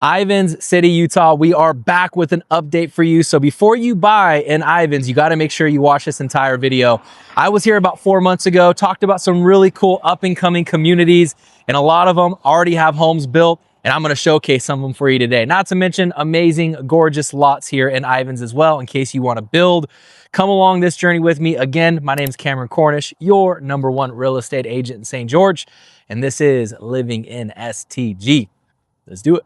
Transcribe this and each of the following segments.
Ivins City, Utah. We are back with an update for you. So before you buy in Ivins, you got to make sure you watch this entire video. I was here about 4 months ago, talked about some really cool up and coming communities, and a lot of them already have homes built, and I'm going to showcase some of them for you today. Not to mention amazing, gorgeous lots here in Ivins as well, in case you want to build. Come along this journey with me. Again, my name is Cameron Cornish, your #1 real estate agent in St. George, and this is Living in STG. Let's do it.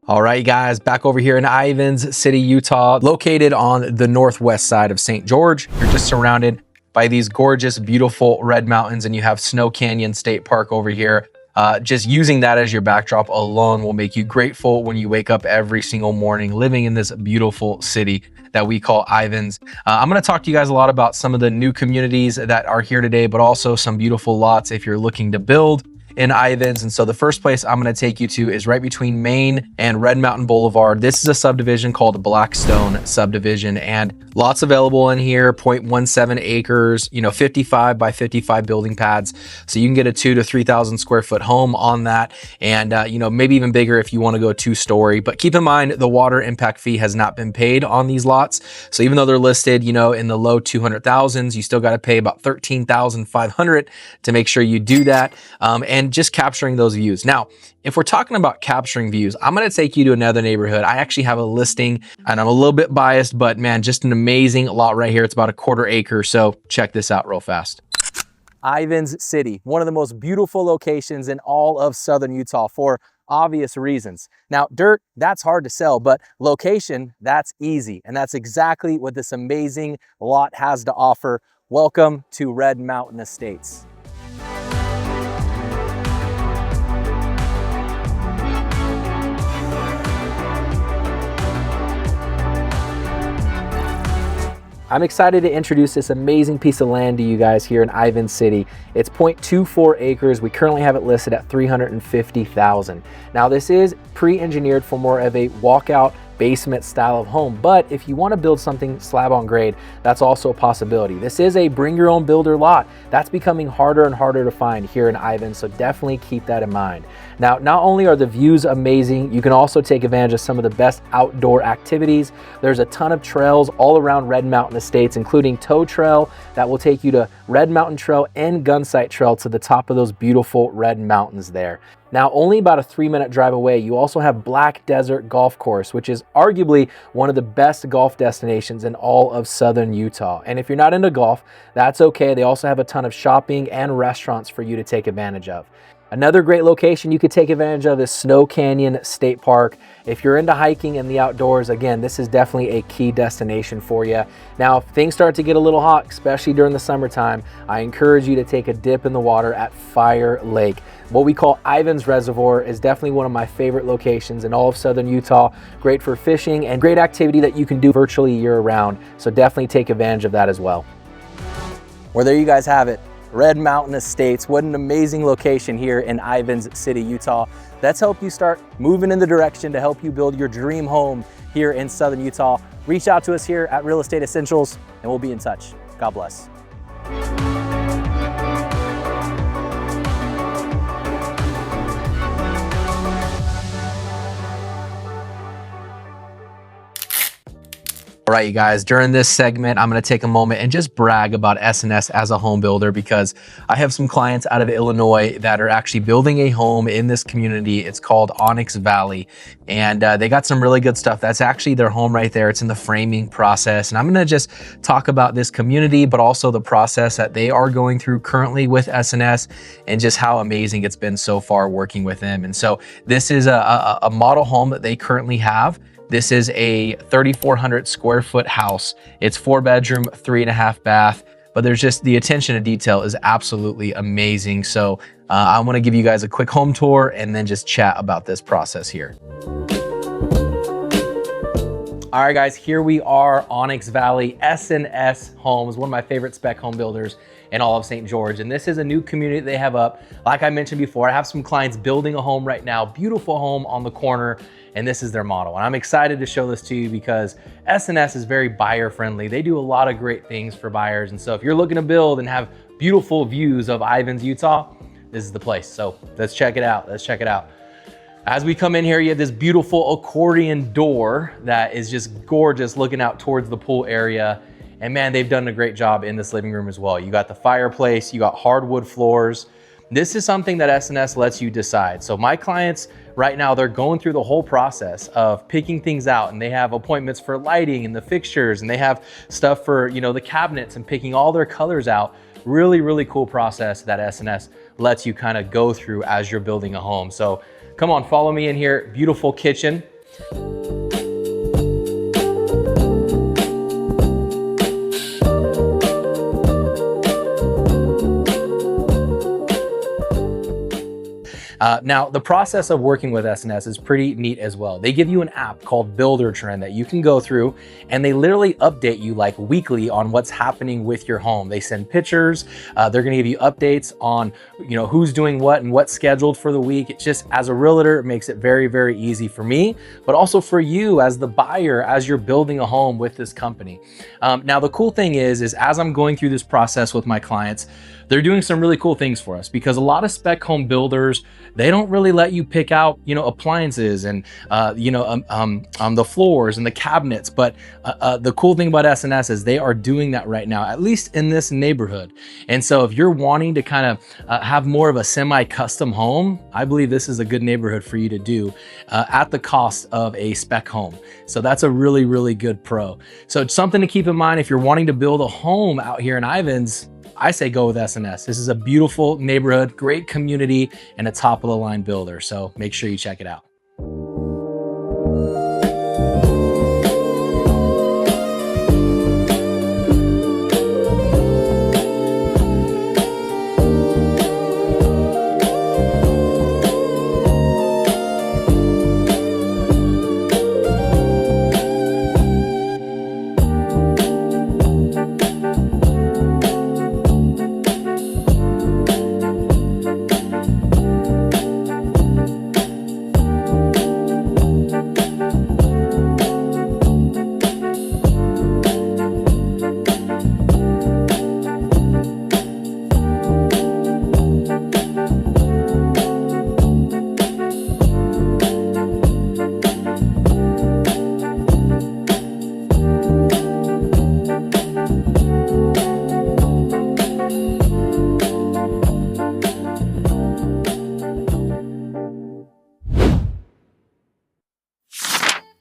All right, guys, back over here in Ivins City, Utah, located on the northwest side of St. George. You're just surrounded by these gorgeous, beautiful red mountains, and you have Snow Canyon State Park over here. Just using that as your backdrop alone will make you grateful when you wake up every single morning living in this beautiful city that we call Ivins. I'm going to talk to you guys a lot about some of the new communities that are here today, but also some beautiful lots if you're looking to build in Ivins. And so the first place I'm going to take you to is right between Main and Red Mountain Boulevard. This is a subdivision called Blackstone subdivision, and lots available in here, 0.17 acres, 55 by 55 building pads. So you can get a 2,000 to 3,000 square foot home on that. And, maybe even bigger if you want to go 2-story, but keep in mind the water impact fee has not been paid on these lots. So even though they're listed, in the low 200,000s, you still got to pay about 13,500 to make sure you do that. And just capturing those views. Now, if we're talking about capturing views, I'm going to take you to another neighborhood. I actually have a listing, and I'm a little bit biased, but man, just an amazing lot right here. It's about a 1/4 acre. So check this out real fast. Ivins City, one of the most beautiful locations in all of Southern Utah for obvious reasons. Now, dirt, that's hard to sell, but location, that's easy. And that's exactly what this amazing lot has to offer. Welcome to Red Mountain Estates. I'm excited to introduce this amazing piece of land to you guys here in Ivins City. It's 0.24 acres. We currently have it listed at $350,000. Now this is pre-engineered for more of a walkout basement style of home, but if you want to build something slab on grade, that's also a possibility. This is a bring your own builder lot. That's becoming harder and harder to find here in Ivins, so definitely keep that in mind. Now, not only are the views amazing, you can also take advantage of some of the best outdoor activities. There's a ton of trails all around Red Mountain Estates, including Tow Trail that will take you to Red Mountain Trail and Gunsight Trail to the top of those beautiful red mountains there. Now, only about a 3-minute drive away, you also have Black Desert Golf Course, which is arguably one of the best golf destinations in all of Southern Utah. And if you're not into golf, that's okay. They also have a ton of shopping and restaurants for you to take advantage of. Another great location you could take advantage of is Snow Canyon State Park. If you're into hiking and the outdoors, again, this is definitely a key destination for you. Now, if things start to get a little hot, especially during the summertime, I encourage you to take a dip in the water at Fire Lake. What we call Ivins Reservoir is definitely one of my favorite locations in all of Southern Utah. Great for fishing and great activity that you can do virtually year-round. So definitely take advantage of that as well. Well, there you guys have it. Red Mountain Estates. What an amazing location here in Ivins City, Utah. Let's help you start moving in the direction to help you build your dream home here in Southern Utah. Reach out to us here at Real Estate Essentials and we'll be in touch. God bless. All right, you guys, during this segment, I'm going to take a moment and just brag about S&S as a home builder, because I have some clients out of Illinois that are actually building a home in this community. It's called Onyx Valley, and they got some really good stuff. That's actually their home right there. It's in the framing process. And I'm going to just talk about this community, but also the process that they are going through currently with S&S and just how amazing it's been so far working with them. And so this is a model home that they currently have. This is a 3,400 square foot house. It's 4-bedroom, 3.5 bath, but there's just the attention to detail is absolutely amazing. So I want to give you guys a quick home tour and then just chat about this process here. All right, guys, here we are, Onyx Valley, S&S Homes, one of my favorite spec home builders in all of St. George. And this is a new community they have up. Like I mentioned before, I have some clients building a home right now, beautiful home on the corner, and this is their model. And I'm excited to show this to you because S&S is very buyer friendly. They do a lot of great things for buyers. And so if you're looking to build and have beautiful views of Ivins, Utah, this is the place. So let's check it out. Let's check it out. As we come in here, you have this beautiful accordion door that is just gorgeous, looking out towards the pool area. And man, they've done a great job in this living room as well. You got the fireplace, you got hardwood floors. This is something that S&S lets you decide. So my clients right now, they're going through the whole process of picking things out, and they have appointments for lighting and the fixtures, and they have stuff for, you know, the cabinets and picking all their colors out. Really, really cool process that S&S lets you kind of go through as you're building a home. So come on, follow me in here. Beautiful kitchen. Now, the process of working with S&S is pretty neat as well. They give you an app called Builder Trend that you can go through, and they literally update you like weekly on what's happening with your home. They send pictures. They're going to give you updates on, you know, who's doing what and what's scheduled for the week. It just, as a realtor, it makes it very, very easy for me, but also for you as the buyer, as you're building a home with this company. Now, the cool thing is as I'm going through this process with my clients, they're doing some really cool things for us, because a lot of spec home builders, they don't really let you pick out, you know, appliances and, the floors and the cabinets. But the cool thing about S&S is they are doing that right now, at least in this neighborhood. And so if you're wanting to kind of have more of a semi-custom home, I believe this is a good neighborhood for you to do at the cost of a spec home. So that's a really, really good pro. So it's something to keep in mind if you're wanting to build a home out here in Ivins. I say go with S&S. This is a beautiful neighborhood, great community, and a top of the line builder. So make sure you check it out.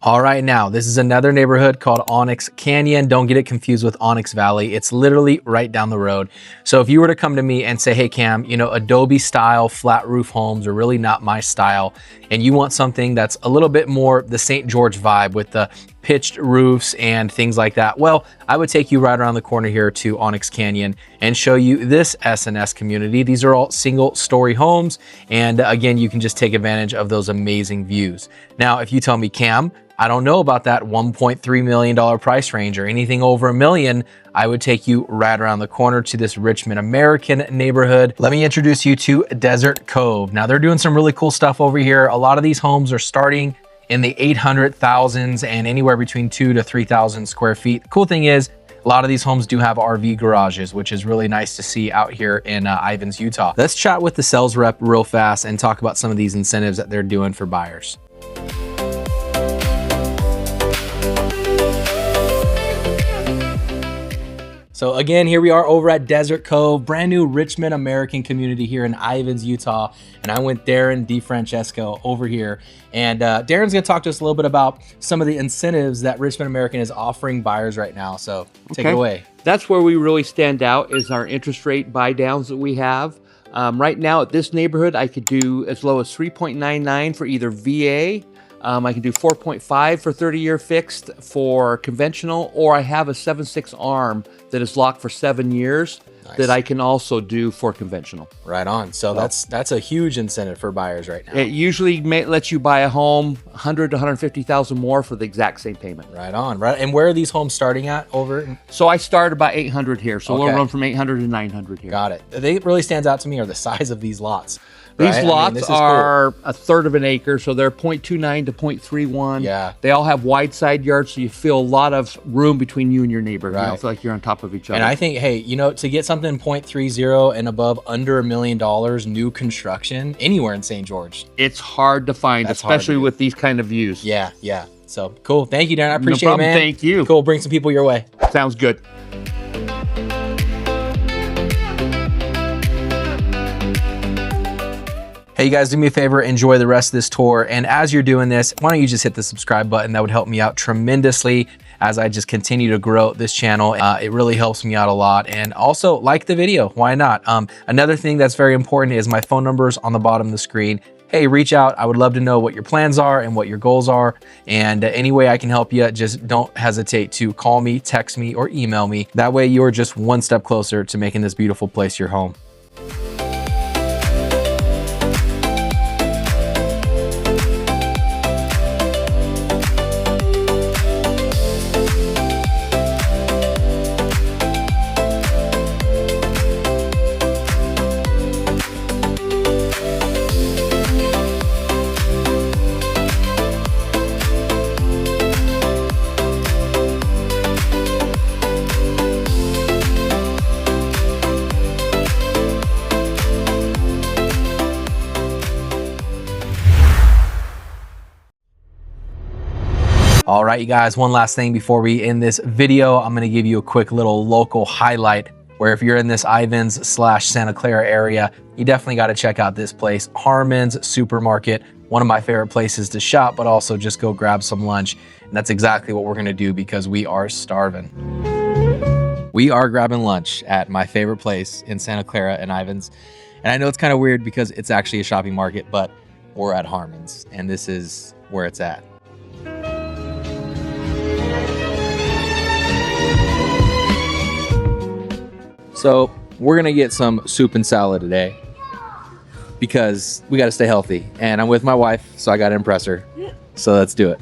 All right, now this is another neighborhood called Onyx Canyon. Don't get it confused with Onyx Valley. It's literally right down the road. So if you were to come to me and say, hey Cam, you know, Adobe style flat roof homes are really not my style, and you want something that's a little bit more the St. George vibe with the pitched roofs and things like that, well, I would take you right around the corner here to Onyx Canyon and show you this S&S community. These are all single story homes. And again, you can just take advantage of those amazing views. Now, if you tell me, Cam, I don't know about that $1.3 million price range or anything over $1 million, I would take you right around the corner to this Richmond American neighborhood. Let me introduce you to Desert Cove. Now they're doing some really cool stuff over here. A lot of these homes are starting in the 800,000s and anywhere between 2,000 to 3,000 square feet. The cool thing is, a lot of these homes do have RV garages, which is really nice to see out here in Ivins, Utah. Let's chat with the sales rep real fast and talk about some of these incentives that they're doing for buyers. So again, here we are over at Desert Cove, brand new Richmond American community here in Ivins, Utah. And I'm with Darren DeFrancesco over here. And Darren's gonna talk to us a little bit about some of the incentives that Richmond American is offering buyers right now. So take it away. That's where we really stand out, is our interest rate buy downs that we have. Right now at this neighborhood, I could do as low as 3.99 for either VA. I can do 4.5 for 30-year fixed for conventional, or I have a 7/6 arm that is locked for 7 years. that I can also do for conventional. Right on. So that's a huge incentive for buyers right now. It usually lets you buy a home 100 to 150,000 more for the exact same payment. Right on. Right. And where are these homes starting at over? So I start about 800 here. So we'll run from 800 to 900 here. Got it. They really stands out to me are the size of these lots. These right? lots are a third of an acre, so they're 0.29 to 0.31. Yeah. They all have wide side yards, so you feel a lot of room between you and your neighbor. Right. You don't feel like you're on top of each other. And I think, hey, you know, to get something 0.30 and above under $1 million new construction anywhere in St. George, it's hard to find, especially with these kind of views. Yeah, yeah. So cool. Thank you, Darren. I appreciate no problem. it, man. Thank you. Cool. Bring some people your way. Sounds good. Hey, you guys, do me a favor, enjoy the rest of this tour. And as you're doing this, why don't you just hit the subscribe button? That would help me out tremendously as I just continue to grow this channel. It really helps me out a lot. And also like the video, why not? Another thing that's very important is my phone number is on the bottom of the screen. Hey, reach out. I would love to know what your plans are and what your goals are. And any way I can help you, just don't hesitate to call me, text me, or email me. That way you're just one step closer to making this beautiful place your home. All right, you guys, one last thing before we end this video. I'm gonna give you a quick little local highlight where if you're in this Ivins / Santa Clara area, you definitely gotta check out this place, Harmon's Supermarket. One of my favorite places to shop, but also just go grab some lunch. And that's exactly what we're gonna do because we are starving. We are grabbing lunch at my favorite place in Santa Clara and Ivins. And I know it's kind of weird because it's actually a shopping market, but we're at Harmon's and this is where it's at. So we're gonna get some soup and salad today because we gotta stay healthy. And I'm with my wife, so I gotta impress her. So let's do it.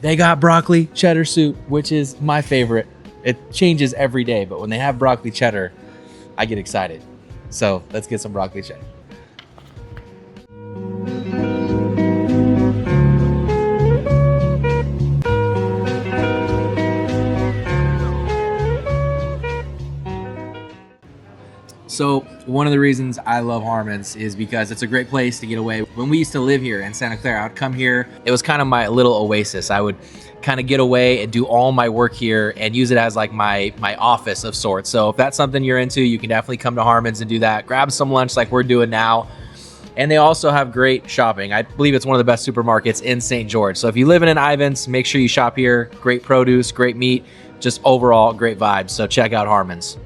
They got broccoli cheddar soup, which is my favorite. It changes every day, but when they have broccoli cheddar, I get excited. So let's get some broccoli cheddar. So one of the reasons I love Harmon's is because it's a great place to get away. When we used to live here in Santa Clara, I'd come here. It was kind of my little oasis. I would kind of get away and do all my work here and use it as like my office of sorts. So if that's something you're into, you can definitely come to Harmon's and do that. Grab some lunch like we're doing now. And they also have great shopping. I believe it's one of the best supermarkets in St. George. So if you live in Ivins, make sure you shop here. Great produce, great meat, just overall great vibes. So check out Harmon's.